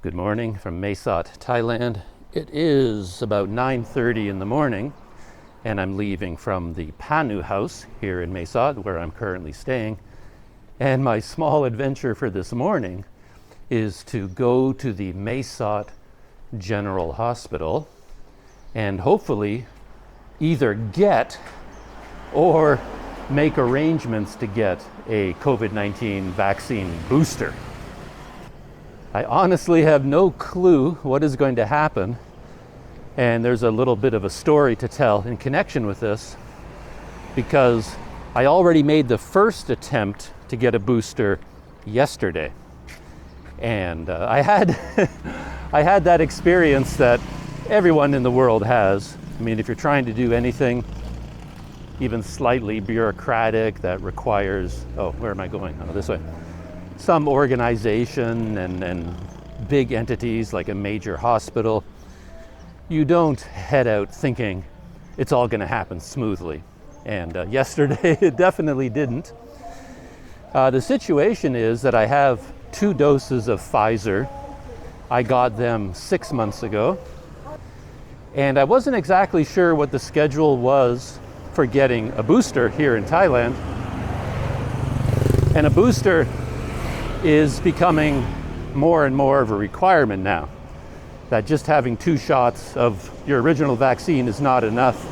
Good morning from Mae Sot, Thailand. It is about 9:30 in the morning, and I'm leaving from the Panu house here in Mae Sot, where I'm currently staying. And my small adventure for this morning is to go to the Mae Sot General Hospital and hopefully either get or make arrangements to get a COVID-19 vaccine booster. I honestly have no clue what is going to happen, and there's a little bit of a story to tell in connection with this, because I already made the first attempt to get a booster yesterday, and I had I had that experience that everyone in the world has. I mean, if you're trying to do anything even slightly bureaucratic that requires, where am I going? Oh, this way. Some organization and big entities like a major hospital, you don't head out thinking it's all going to happen smoothly. And yesterday it definitely didn't. The situation is that I have 2 doses of Pfizer. I got them 6 months ago, and I wasn't exactly sure what the schedule was for getting a booster here in Thailand. And a booster is becoming more and more of a requirement now, that just having 2 shots of your original vaccine is not enough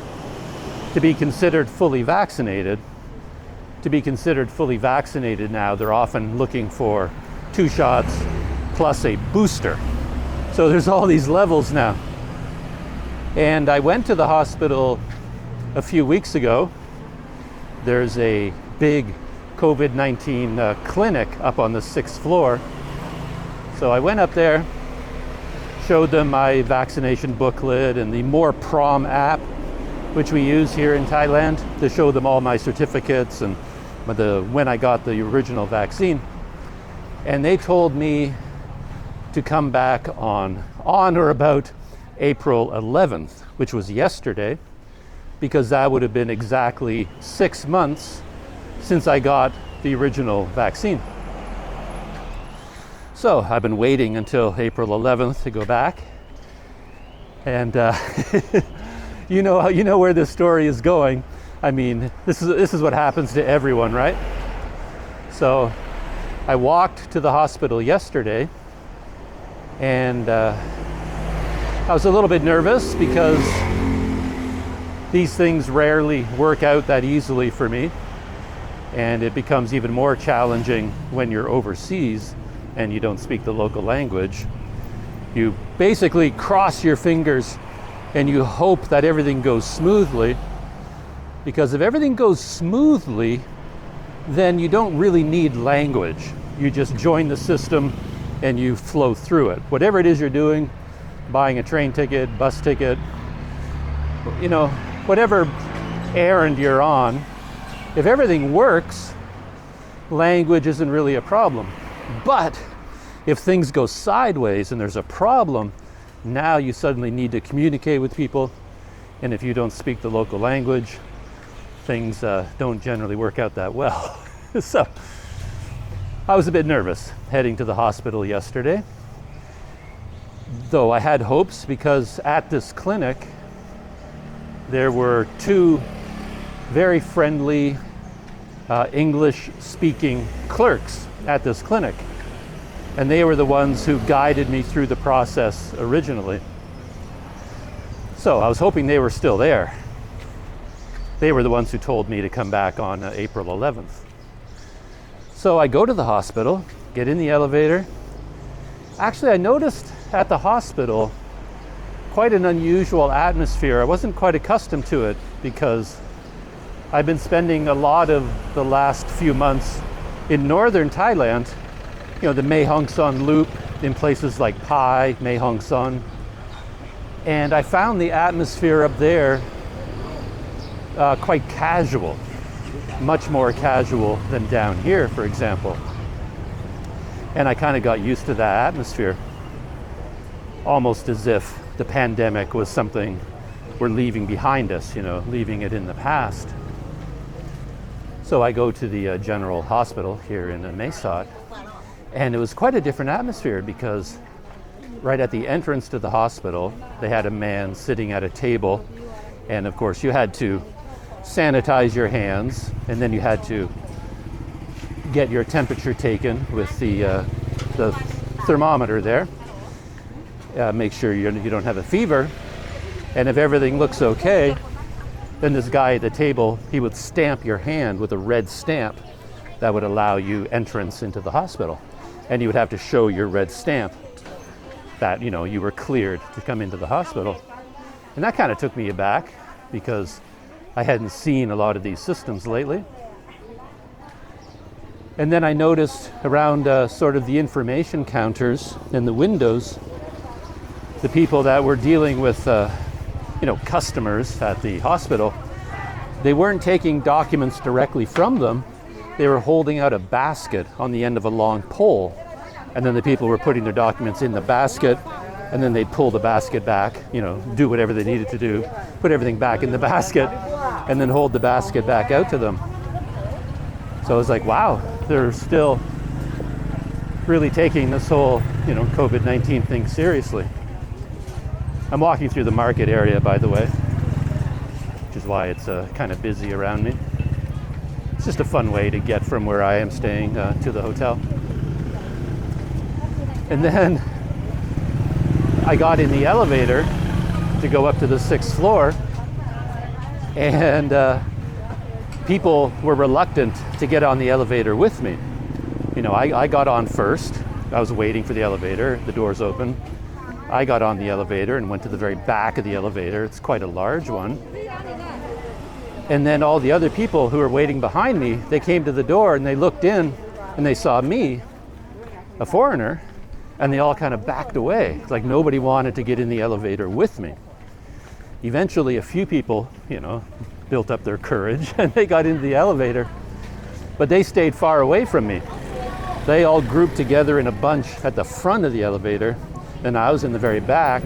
to be considered fully vaccinated. To be considered fully vaccinated now, they're often looking for 2 shots plus a booster. So there's all these levels now. And I went to the hospital a few weeks ago. There's a big COVID-19 clinic up on the 6th floor. So I went up there, showed them my vaccination booklet and the More Prom app, which we use here in Thailand, to show them all my certificates and when I got the original vaccine. And they told me to come back on or about April 11th, which was yesterday, because that would have been exactly 6 months since I got the original vaccine. So I've been waiting until April 11th to go back, and you know where this story is going. I mean, this is what happens to everyone, right? So I walked to the hospital yesterday, and I was a little bit nervous because these things rarely work out that easily for me. And it becomes even more challenging when you're overseas and you don't speak the local language. You basically cross your fingers and you hope that everything goes smoothly, because if everything goes smoothly, then you don't really need language. You just join the system and you flow through it. Whatever it is you're doing, buying a train ticket, bus ticket, whatever errand you're on, if everything works, language isn't really a problem. But if things go sideways and there's a problem, now you suddenly need to communicate with people. And if you don't speak the local language, things don't generally work out that well. So I was a bit nervous heading to the hospital yesterday, though I had hopes, because at this clinic there were 2 very friendly English-speaking clerks at this clinic, and they were the ones who guided me through the process originally. So I was hoping they were still there. They were the ones who told me to come back on April 11th. So I go to the hospital, get in the elevator. Actually, I noticed at the hospital quite an unusual atmosphere. I wasn't quite accustomed to it, because I've been spending a lot of the last few months in northern Thailand, the Mae Son loop, in places like Pai, Mae Son. And I found the atmosphere up there quite casual, much more casual than down here, for example. And I kind of got used to that atmosphere, almost as if the pandemic was something we're leaving behind us, leaving it in the past. So I go to the general hospital here in Mae Sot, and it was quite a different atmosphere, because right at the entrance to the hospital, they had a man sitting at a table. And of course, you had to sanitize your hands, and then you had to get your temperature taken with the thermometer there. Make sure you don't have a fever. And if everything looks okay, then this guy at the table, he would stamp your hand with a red stamp that would allow you entrance into the hospital. And you would have to show your red stamp that, you know, you were cleared to come into the hospital. And that kind of took me aback because I hadn't seen a lot of these systems lately. And then I noticed around sort of the information counters and the windows, the people that were dealing with customers at the hospital, they weren't taking documents directly from them. They were holding out a basket on the end of a long pole. And then the people were putting their documents in the basket, and then they'd pull the basket back, do whatever they needed to do, put everything back in the basket, and then hold the basket back out to them. So I was like, wow, they're still really taking this whole, COVID-19 thing seriously. I'm walking through the market area, by the way, which is why it's kind of busy around me. It's just a fun way to get from where I am staying to the hotel. And then I got in the elevator to go up to the 6th floor, and people were reluctant to get on the elevator with me. I got on first. I was waiting for the elevator. The doors open. I got on the elevator and went to the very back of the elevator. It's quite a large one. And then all the other people who were waiting behind me, they came to the door and they looked in and they saw me, a foreigner, and they all kind of backed away. It's like nobody wanted to get in the elevator with me. Eventually, a few people, built up their courage and they got into the elevator, but they stayed far away from me. They all grouped together in a bunch at the front of the elevator, and I was in the very back,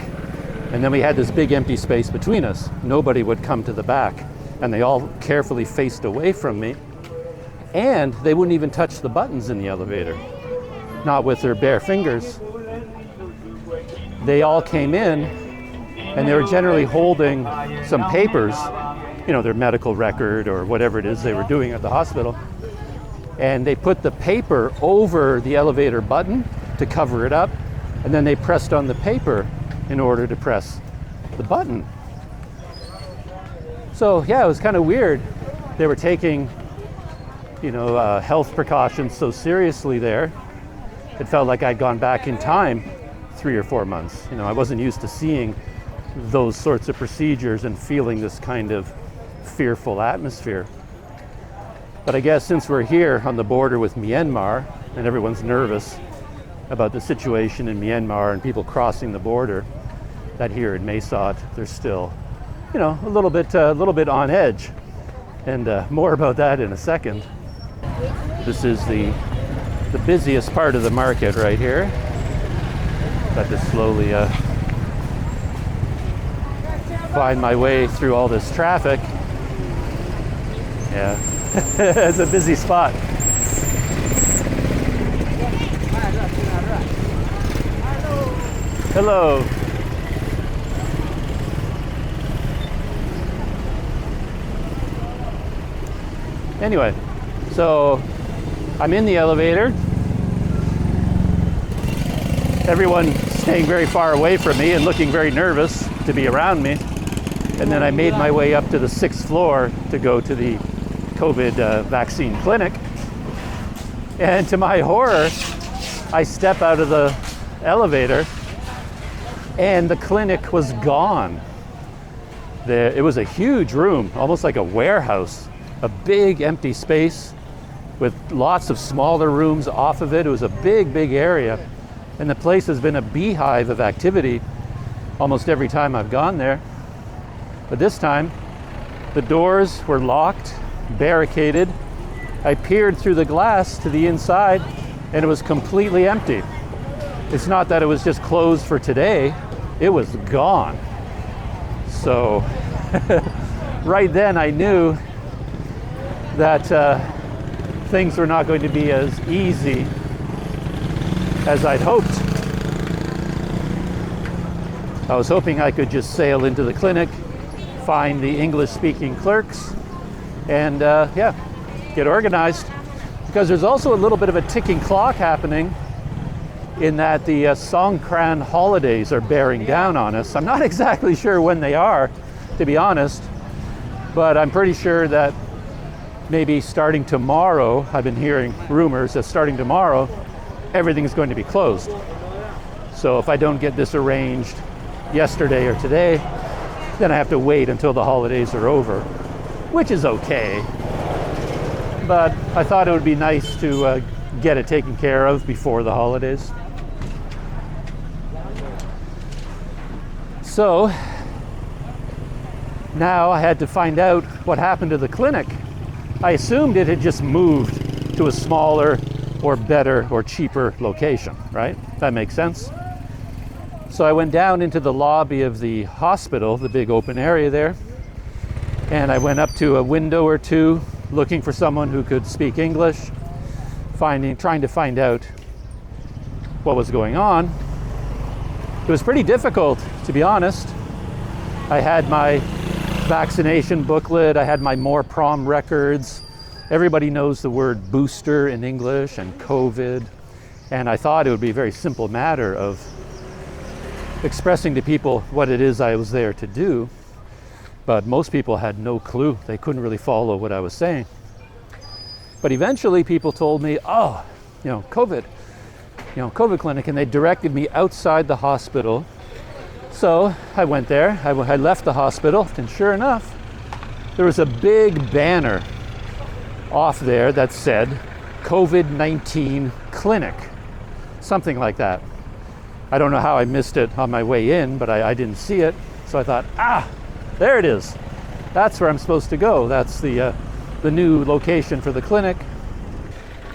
and then we had this big empty space between us. Nobody would come to the back, and they all carefully faced away from me, and they wouldn't even touch the buttons in the elevator, not with their bare fingers. They all came in, and they were generally holding some papers, their medical record or whatever it is they were doing at the hospital, and they put the paper over the elevator button to cover it up, and then they pressed on the paper in order to press the button. So yeah, it was kind of weird. They were taking, health precautions so seriously there. It felt like I'd gone back in time 3 or 4 months. I wasn't used to seeing those sorts of procedures and feeling this kind of fearful atmosphere. But I guess since we're here on the border with Myanmar and everyone's nervous about the situation in Myanmar and people crossing the border, that here in Mae Sot, they're still, a little bit on edge. And more about that in a second. This is the busiest part of the market right here. Got to slowly find my way through all this traffic. Yeah, it's a busy spot. Hello. Anyway, so I'm in the elevator. Everyone staying very far away from me and looking very nervous to be around me. And then I made my way up to the 6th floor to go to the COVID vaccine clinic. And to my horror, I step out of the elevator and the clinic was gone. It was a huge room, almost like a warehouse, a big empty space with lots of smaller rooms off of it. It was a big, big area. And the place has been a beehive of activity almost every time I've gone there. But this time, the doors were locked, barricaded. I peered through the glass to the inside, and it was completely empty. It's not that it was just closed for today, it was gone. So right then I knew that things were not going to be as easy as I'd hoped. I was hoping I could just sail into the clinic, find the English-speaking clerks, and yeah, get organized. Because there's also a little bit of a ticking clock happening in that the Songkran Holidays are bearing down on us. I'm not exactly sure when they are, to be honest, but I'm pretty sure that maybe starting tomorrow, I've been hearing rumors that starting tomorrow, everything's going to be closed. So if I don't get this arranged yesterday or today, then I have to wait until the holidays are over, which is okay. But I thought it would be nice to get it taken care of before the holidays. So now I had to find out what happened to the clinic. I assumed it had just moved to a smaller or better or cheaper location, right? That makes sense. So I went down into the lobby of the hospital, the big open area there, and I went up to a window or two looking for someone who could speak English, trying to find out what was going on. It was pretty difficult, to be honest. I had my vaccination booklet, I had my more prom records. Everybody knows the word booster in English and COVID, and I thought it would be a very simple matter of expressing to people what it is I was there to do, but most people had no clue. They couldn't really follow what I was saying. But eventually people told me, oh, COVID clinic, and they directed me outside the hospital. So I went there, I left the hospital, and sure enough, there was a big banner off there that said COVID-19 clinic, something like that. I don't know how I missed it on my way in, but I didn't see it. So I thought, there it is. That's where I'm supposed to go. That's the new location for the clinic.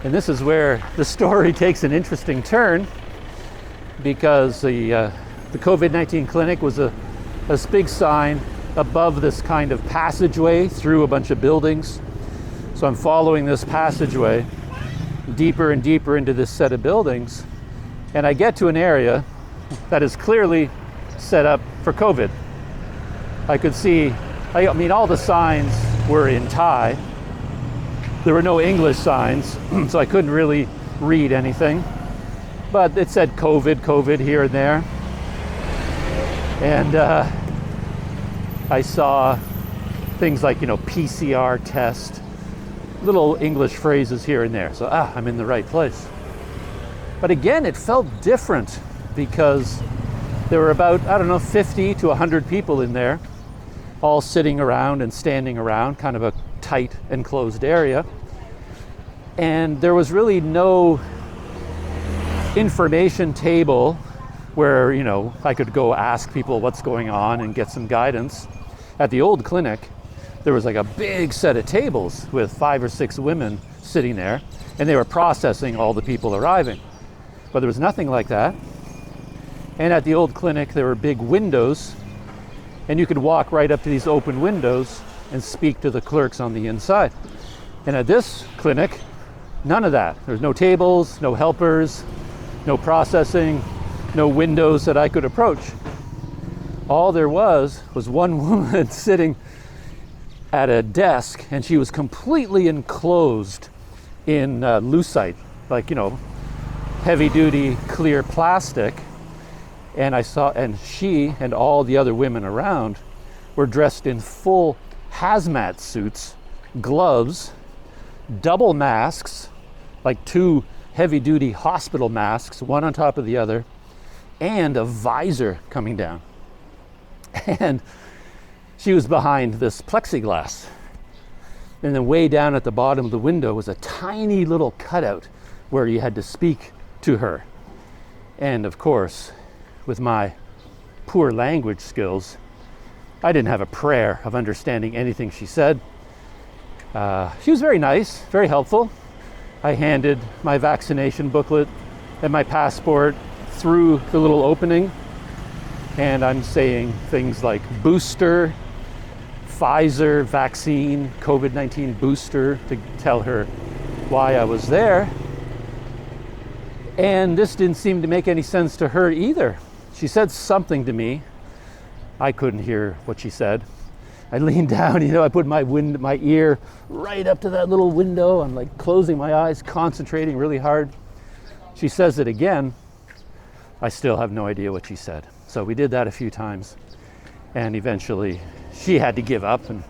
And this is where the story takes an interesting turn, because the COVID-19 clinic was a big sign above this kind of passageway through a bunch of buildings. So I'm following this passageway deeper and deeper into this set of buildings, and I get to an area that is clearly set up for COVID. I could see, I mean, all the signs were in Thai. There were no English signs, so I couldn't really read anything. But it said COVID here and there. And I saw things like, PCR test, little English phrases here and there. So, I'm in the right place. But again, it felt different because there were about, 50 to 100 people in there, all sitting around and standing around, kind of a tight enclosed area. And there was really no information table where, I could go ask people what's going on and get some guidance. At the old clinic, there was like a big set of tables with 5 or 6 women sitting there, and they were processing all the people arriving. But there was nothing like that. And at the old clinic, there were big windows, and you could walk right up to these open windows and speak to the clerks on the inside. And at this clinic, none of that. There's no tables, no helpers, no processing, no windows that I could approach. All there was one woman sitting at a desk, and she was completely enclosed in lucite, like, heavy-duty clear plastic. And she and all the other women around were dressed in full hazmat suits, gloves, double masks, like 2 heavy-duty hospital masks, one on top of the other, and a visor coming down. And she was behind this plexiglass. And then way down at the bottom of the window was a tiny little cutout where you had to speak to her. And of course, with my poor language skills, I didn't have a prayer of understanding anything she said. She was very nice, very helpful. I handed my vaccination booklet and my passport through the little opening, and I'm saying things like booster, Pfizer vaccine, COVID-19 booster, to tell her why I was there. And this didn't seem to make any sense to her either. She said something to me I couldn't hear what she said. I leaned down, I put my ear right up to that little window. I'm like closing my eyes, concentrating really hard. She says it again. I still have no idea what she said. So we did that a few times, and eventually she had to give up, and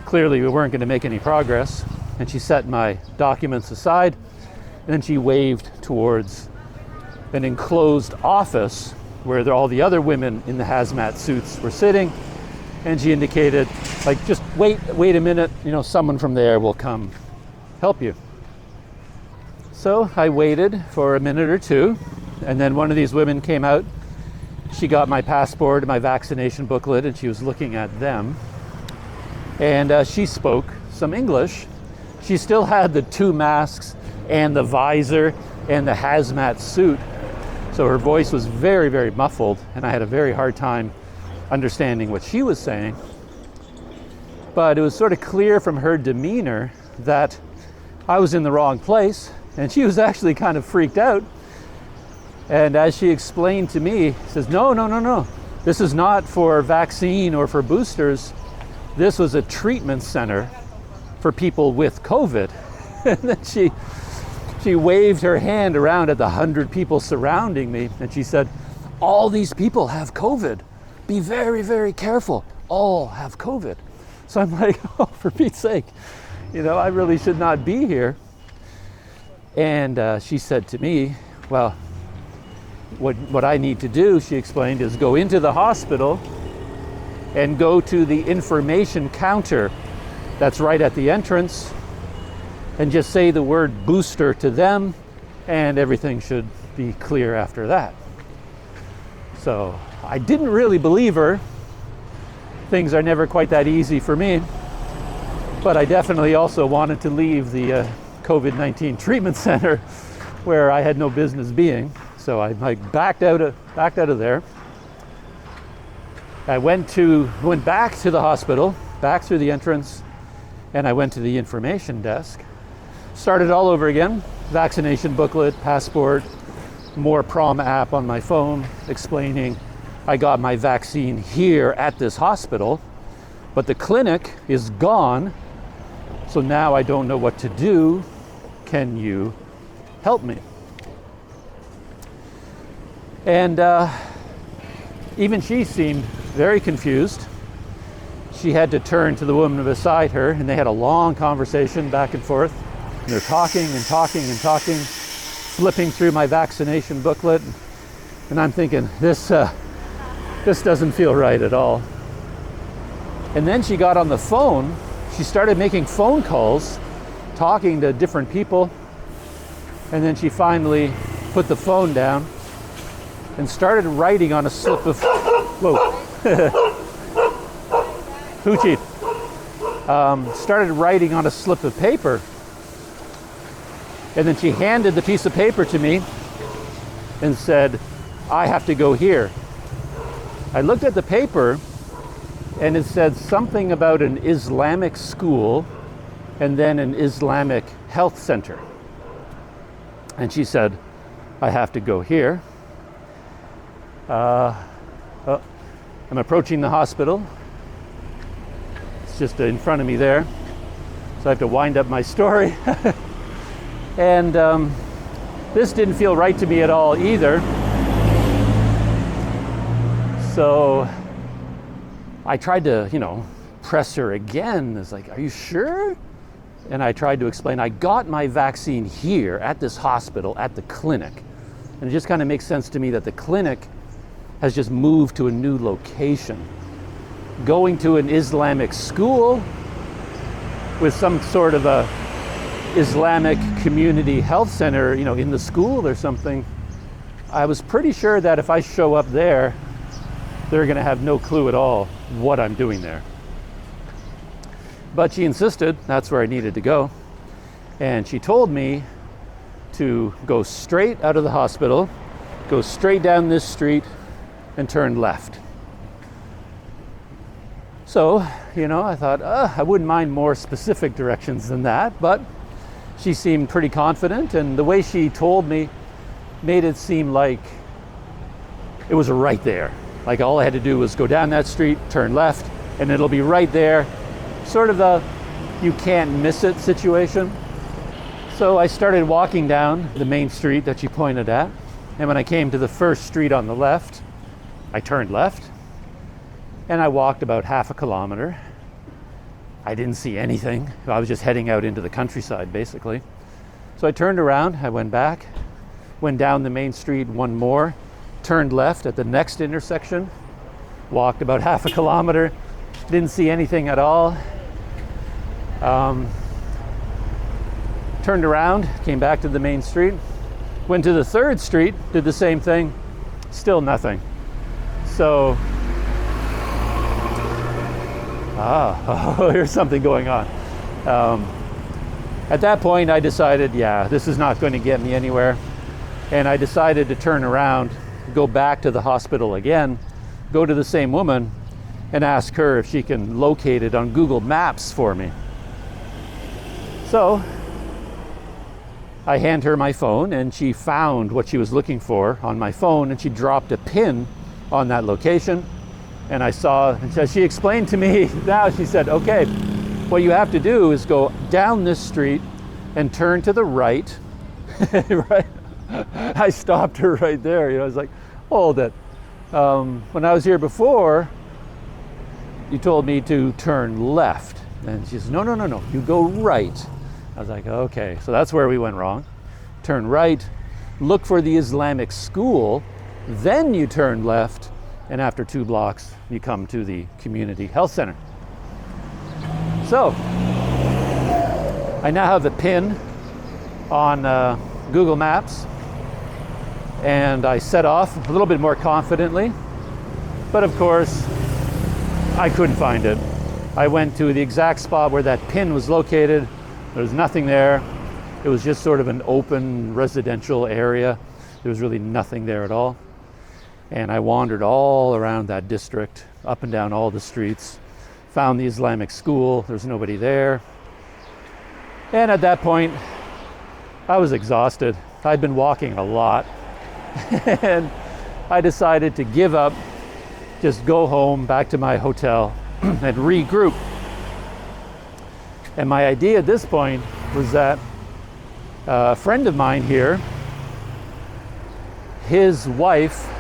clearly we weren't going to make any progress. And she set my documents aside, and then she waved towards an enclosed office where all the other women in the hazmat suits were sitting. And she indicated, like, just wait a minute, someone from there will come help you. So I waited for a minute or two, and then one of these women came out. She got my passport and my vaccination booklet, and she was looking at them. And she spoke some English. She still had the 2 masks and the visor and the hazmat suit. So her voice was very, very muffled, and I had a very hard time understanding what she was saying. But it was sort of clear from her demeanor that I was in the wrong place, and she was actually kind of freaked out. And as she explained to me, she says, no, this is not for vaccine or for boosters. This was a treatment center for people with COVID. And then she waved her hand around at the 100 people surrounding me, and she said, all these people have COVID. Be very, very careful. All have COVID. So I'm like, oh, for Pete's sake, I really should not be here. And she said to me, well, what I need to do, she explained, is go into the hospital and go to the information counter that's right at the entrance and just say the word booster to them, and everything should be clear after that. So I didn't really believe her. Things are never quite that easy for me. But I definitely also wanted to leave the COVID-19 treatment center where I had no business being. So I backed out of there. I went back to the hospital, back through the entrance, and I went to the information desk. Started all over again. Vaccination booklet, passport, more Prom app on my phone explaining I got my vaccine here at this hospital, but the clinic is gone, so now I don't know what to do. Can you help me? And even she seemed very confused. She had to turn to the woman beside her, and they had a long conversation back and forth. And they're talking and talking and talking, flipping through my vaccination booklet. And I'm thinking, this doesn't feel right at all. And then she got on the phone. She started making phone calls, talking to different people. And then she finally put the phone down and started writing on a slip of, Hoochie. Started writing on a slip of paper. And then she handed the piece of paper to me and said, I have to go here. I looked at the paper, and it said something about an Islamic school and then an Islamic health center. And she said, I have to go here. I'm approaching the hospital. It's just in front of me there. So I have to wind up my story. And this didn't feel right to me at all either. So I tried to, press her again. It's like, are you sure? And I tried to explain, I got my vaccine here at this hospital, at the clinic. And it just kind of makes sense to me that the clinic has just moved to a new location. Going to an Islamic school with some sort of a Islamic community health center, in the school or something, I was pretty sure that if I show up there, they're going to have no clue at all what I'm doing there. But she insisted that's where I needed to go. And she told me to go straight out of the hospital, go straight down this street, and turn left. So, I thought, I wouldn't mind more specific directions than that, but she seemed pretty confident, and the way she told me made it seem like it was right there. Like all I had to do was go down that street, turn left, and it'll be right there. Sort of the you can't miss it situation. So I started walking down the main street that she pointed at. And when I came to the first street on the left, I turned left and I walked about half a kilometer. I didn't see anything. I was just heading out into the countryside, basically. So I turned around, I went back, went down the main street one more, turned left at the next intersection, walked about half a kilometer, didn't see anything at all. Turned around, came back to the main street, went to the third street, did the same thing, still nothing. So, here's something going on. At that point, I decided, yeah, this is not going to get me anywhere. And I decided to turn around, go back to the hospital again, go to the same woman, and ask her if she can locate it on Google Maps for me. So, I hand her my phone, and she found what she was looking for on my phone, and she dropped a pin on that location. And I saw, and she explained to me, now she said, okay, what you have to do is go down this street and turn to the right. Right? I stopped her right there. I was like, hold it. When I was here before, you told me to turn left. And she says, no, you go right. I was like, okay, so that's where we went wrong. Turn right, look for the Islamic school, then you turn left, and after 2 blocks, you come to the community health center. So, I now have the pin on Google Maps, and I set off a little bit more confidently, but of course, I couldn't find it. I went to the exact spot where that pin was located. There was nothing there. It was just sort of an open residential area. There was really nothing there at all. And I wandered all around that district, up and down all the streets, found the Islamic school. There's nobody there. And at that point, I was exhausted. I'd been walking a lot. And I decided to give up, just go home, back to my hotel, and regroup. And my idea at this point was that a friend of mine here, his wife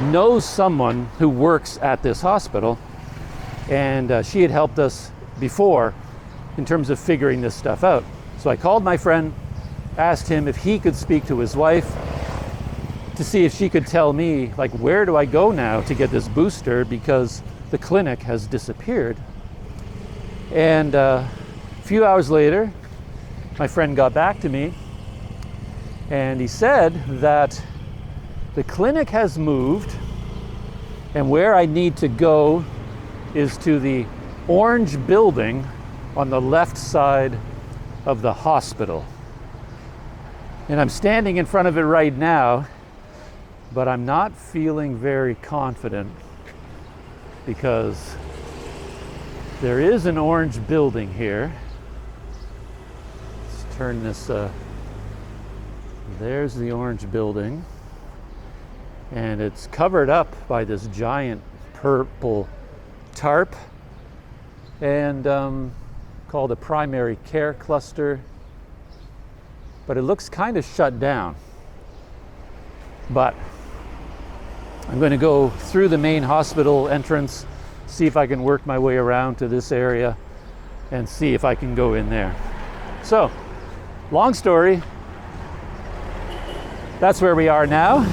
knows someone who works at this hospital, and she had helped us before in terms of figuring this stuff out. So I called my friend, asked him if he could speak to his wife to see if she could tell me, like, where do I go now to get this booster, because the clinic has disappeared. And a few hours later, my friend got back to me, and he said that the clinic has moved, and where I need to go is to the orange building on the left side of the hospital. And I'm standing in front of it right now, but I'm not feeling very confident, because there is an orange building here. Let's turn this, there's the orange building. And it's covered up by this giant purple tarp, and called a primary care cluster. But it looks kind of shut down. But I'm going to go through the main hospital entrance, see if I can work my way around to this area and see if I can go in there. So, long story, that's where we are now.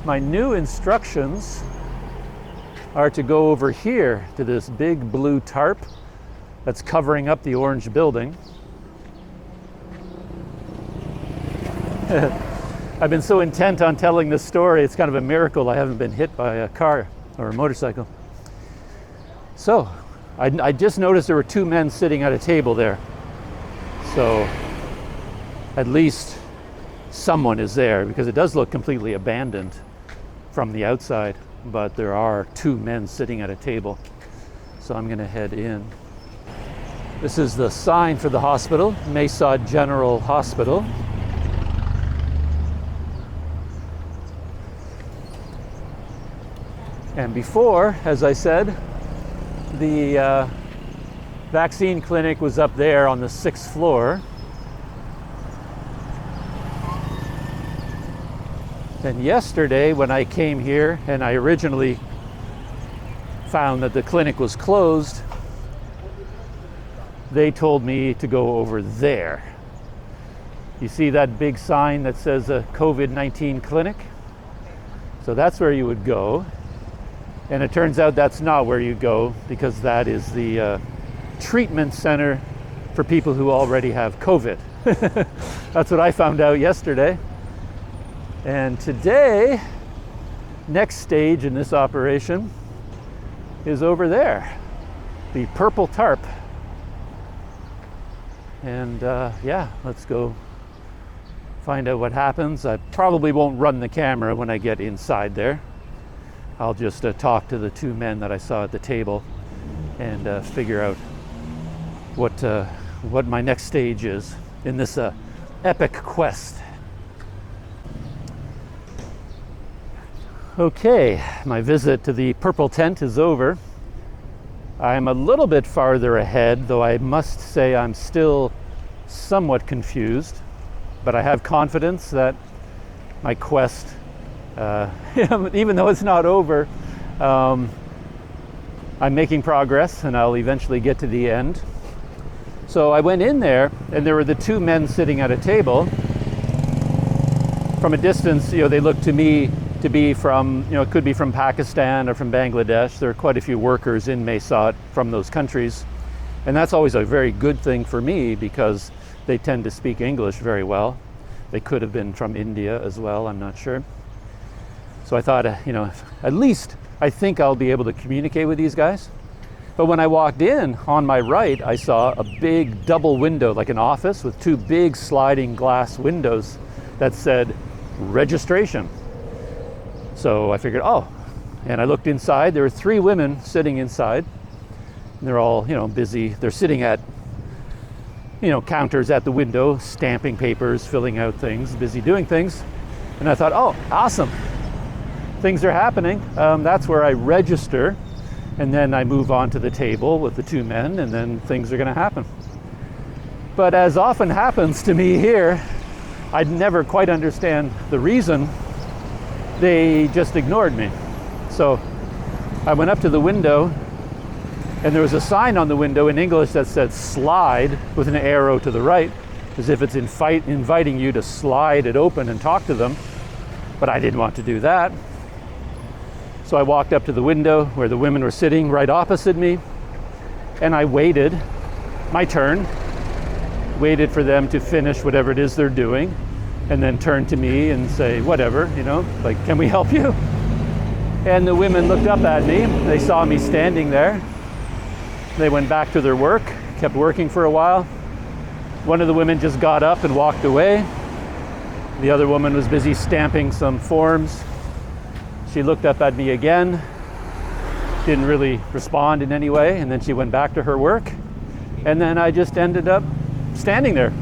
My new instructions are to go over here to this big blue tarp that's covering up the orange building. I've been so intent on telling this story, it's kind of a miracle I haven't been hit by a car or a motorcycle. So, I just noticed there were 2 men sitting at a table there. So, at least someone is there, because it does look completely abandoned from the outside, but there are 2 men sitting at a table. So I'm gonna head in. This is the sign for the hospital, Mae Sot General Hospital. And before, as I said, the vaccine clinic was up there on the 6th floor. And yesterday when I came here and I originally found that the clinic was closed, they told me to go over there. You see that big sign that says a COVID-19 clinic? So that's where you would go. And it turns out that's not where you go, because that is the treatment center for people who already have COVID. That's what I found out yesterday. And today, next stage in this operation is over there, the purple tarp. And yeah, let's go find out what happens. I probably won't run the camera when I get inside there. I'll just talk to the two men that I saw at the table and figure out what my next stage is in this epic quest. Okay, my visit to the purple tent is over. I'm a little bit farther ahead, though I must say I'm still somewhat confused, but I have confidence that my quest, even though it's not over, I'm making progress and I'll eventually get to the end. So I went in there and there were the two men sitting at a table. From a distance, they looked to me to be from, it could be from Pakistan or from Bangladesh. There are quite a few workers in Mae Sot from those countries. And that's always a very good thing for me because they tend to speak English very well. They could have been from India as well, I'm not sure. So I thought, at least I think I'll be able to communicate with these guys. But when I walked in, on my right, I saw a big double window, like an office with two big sliding glass windows that said registration. So I figured, and I looked inside. There were three women sitting inside. And they're all, busy. They're sitting at, counters at the window, stamping papers, filling out things, busy doing things. And I thought, awesome. Things are happening. That's where I register. And then I move on to the table with the two men, and then things are going to happen. But as often happens to me here, I'd never quite understand the reason. They just ignored me. So I went up to the window, and there was a sign on the window in English that said slide with an arrow to the right, as if it's inviting you to slide it open and talk to them. But I didn't want to do that. So I walked up to the window where the women were sitting right opposite me, and I waited my turn, waited for them to finish whatever it is they're doing, and then turn to me and say, whatever, like, can we help you? And the women looked up at me. They saw me standing there. They went back to their work, kept working for a while. One of the women just got up and walked away. The other woman was busy stamping some forms. She looked up at me again, didn't really respond in any way, and then she went back to her work. And then I just ended up standing there.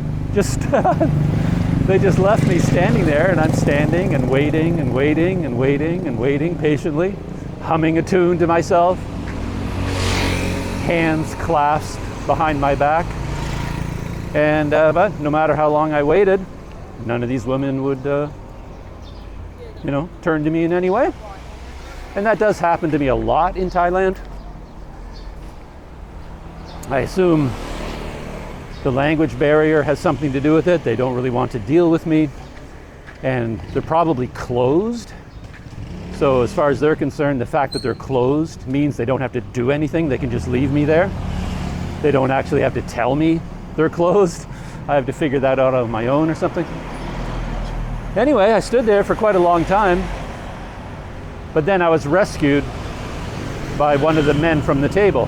They just left me standing there, and I'm standing and waiting and waiting and waiting and waiting patiently, humming a tune to myself, hands clasped behind my back. And but no matter how long I waited, none of these women would turn to me in any way. And that does happen to me a lot in Thailand. I assume the language barrier has something to do with it. They don't really want to deal with me. And they're probably closed. So as far as they're concerned, the fact that they're closed means they don't have to do anything. They can just leave me there. They don't actually have to tell me they're closed. I have to figure that out on my own or something. Anyway, I stood there for quite a long time, but then I was rescued by one of the men from the table.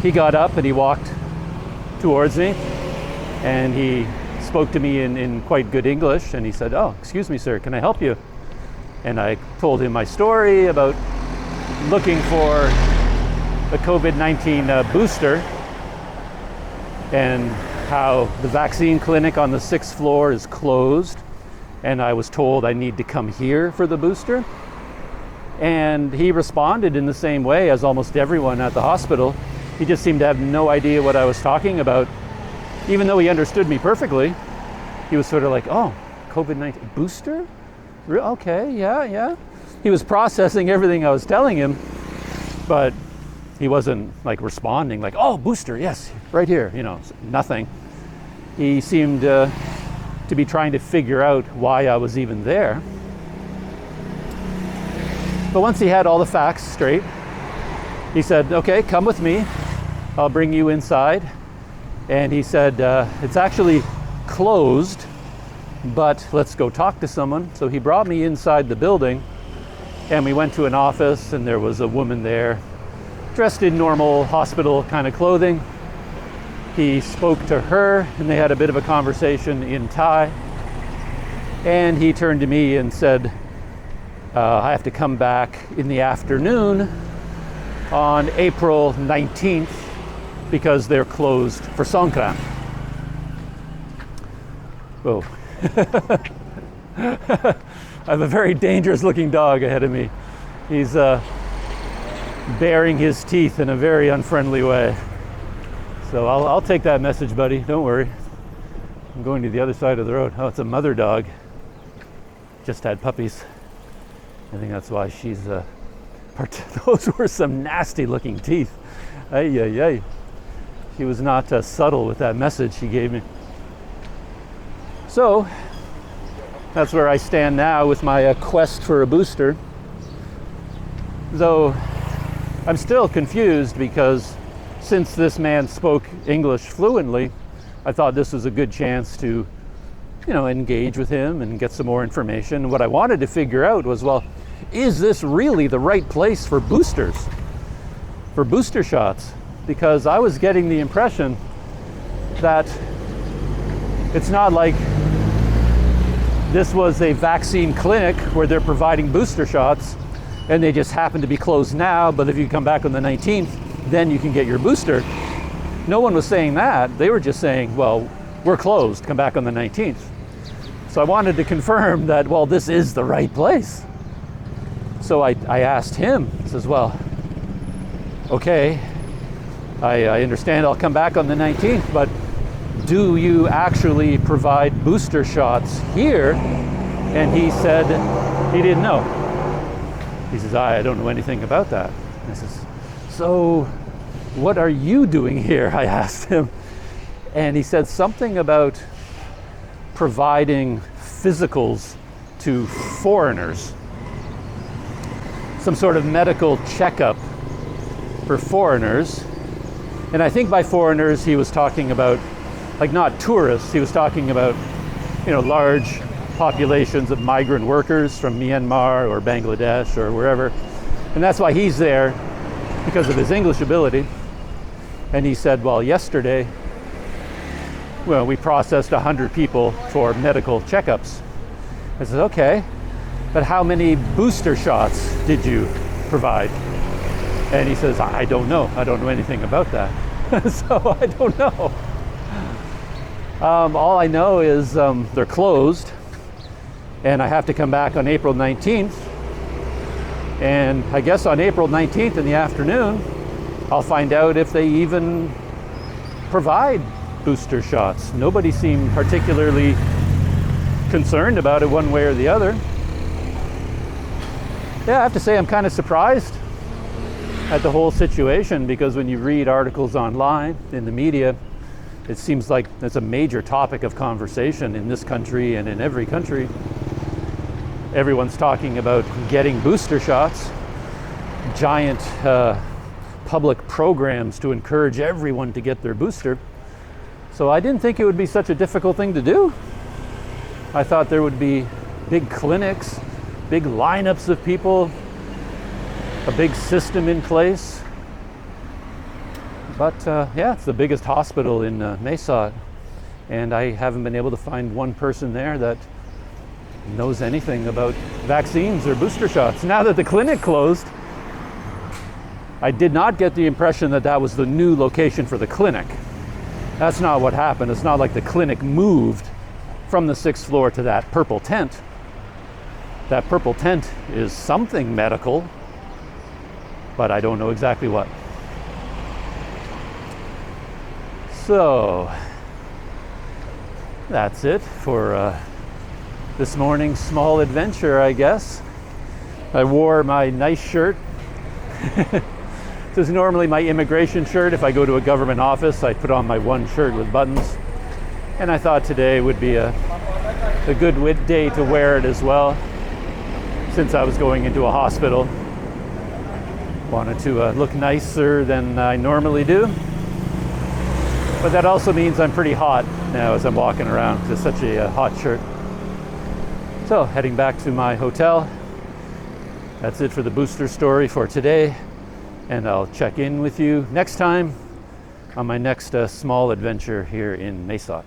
He got up and he walked towards me, and he spoke to me in quite good English, and he said, excuse me, sir, can I help you? And I told him my story about looking for the COVID-19 booster, and how the vaccine clinic on the 6th floor is closed, and I was told I need to come here for the booster. And he responded in the same way as almost everyone at the hospital. He just seemed to have no idea what I was talking about. Even though he understood me perfectly, he was sort of like, oh, COVID-19 booster? Okay, yeah. He was processing everything I was telling him, but he wasn't like responding like, oh, booster, yes, right here, nothing. He seemed to be trying to figure out why I was even there. But once he had all the facts straight, he said, okay, come with me. I'll bring you inside. And he said, it's actually closed, but let's go talk to someone. So he brought me inside the building, and we went to an office, and there was a woman there dressed in normal hospital kind of clothing. He spoke to her, and they had a bit of a conversation in Thai. And he turned to me and said, I have to come back in the afternoon on April 19th because they're closed for Songkran. Whoa. I have a very dangerous looking dog ahead of me. He's baring his teeth in a very unfriendly way. So I'll take that message, buddy. Don't worry. I'm going to the other side of the road. Oh, it's a mother dog. Just had puppies. I think that's why she's those were some nasty looking teeth. Ay. She was not subtle with that message she gave me. So that's where I stand now with my quest for a booster. Though I'm still confused because since this man spoke English fluently, I thought this was a good chance to, engage with him and get some more information. What I wanted to figure out was, well, is this really the right place for boosters, for booster shots? Because I was getting the impression that it's not like this was a vaccine clinic where they're providing booster shots and they just happen to be closed now, but if you come back on the 19th, then you can get your booster. No one was saying that. They were just saying, well, we're closed, come back on the 19th. So I wanted to confirm that, well, this is the right place. So I asked him, he says, well, okay, I understand I'll come back on the 19th, but do you actually provide booster shots here? And he said he didn't know. He says, I don't know anything about that. I says, so what are you doing here? I asked him. And he said something about providing physicals to foreigners. Some sort of medical checkup for foreigners. And I think by foreigners, he was talking about, like, not tourists. He was talking about, large populations of migrant workers from Myanmar or Bangladesh or wherever. And that's why he's there, because of his English ability. And he said, well, yesterday, we processed 100 people for medical checkups. I said, okay, but how many booster shots did you provide? And he says, I don't know. I don't know anything about that. So I don't know. All I know is they're closed, and I have to come back on April 19th. And I guess on April 19th in the afternoon, I'll find out if they even provide booster shots. Nobody seemed particularly concerned about it one way or the other. Yeah, I have to say I'm kind of surprised at the whole situation, because when you read articles online in the media, it seems like it's a major topic of conversation in this country and in every country. Everyone's talking about getting booster shots, giant public programs to encourage everyone to get their booster. So I didn't think it would be such a difficult thing to do. I thought there would be big clinics, big lineups of people, a big system in place. But yeah, it's the biggest hospital in Mae Sot, and I haven't been able to find one person there that knows anything about vaccines or booster shots. Now that the clinic closed, I did not get the impression that that was the new location for the clinic. That's not what happened. It's not like the clinic moved from the 6th floor to that purple tent. That purple tent is something medical, but I don't know exactly what. So that's it for this morning's small adventure, I guess. I wore my nice shirt. This is normally my immigration shirt. If I go to a government office, I put on my one shirt with buttons. And I thought today would be a good day to wear it as well, since I was going into a hospital. Wanted to look nicer than I normally do. But that also means I'm pretty hot now as I'm walking around, because it's such a hot shirt. So heading back to my hotel. That's it for the booster story for today. And I'll check in with you next time on my next small adventure here in Mae Sot.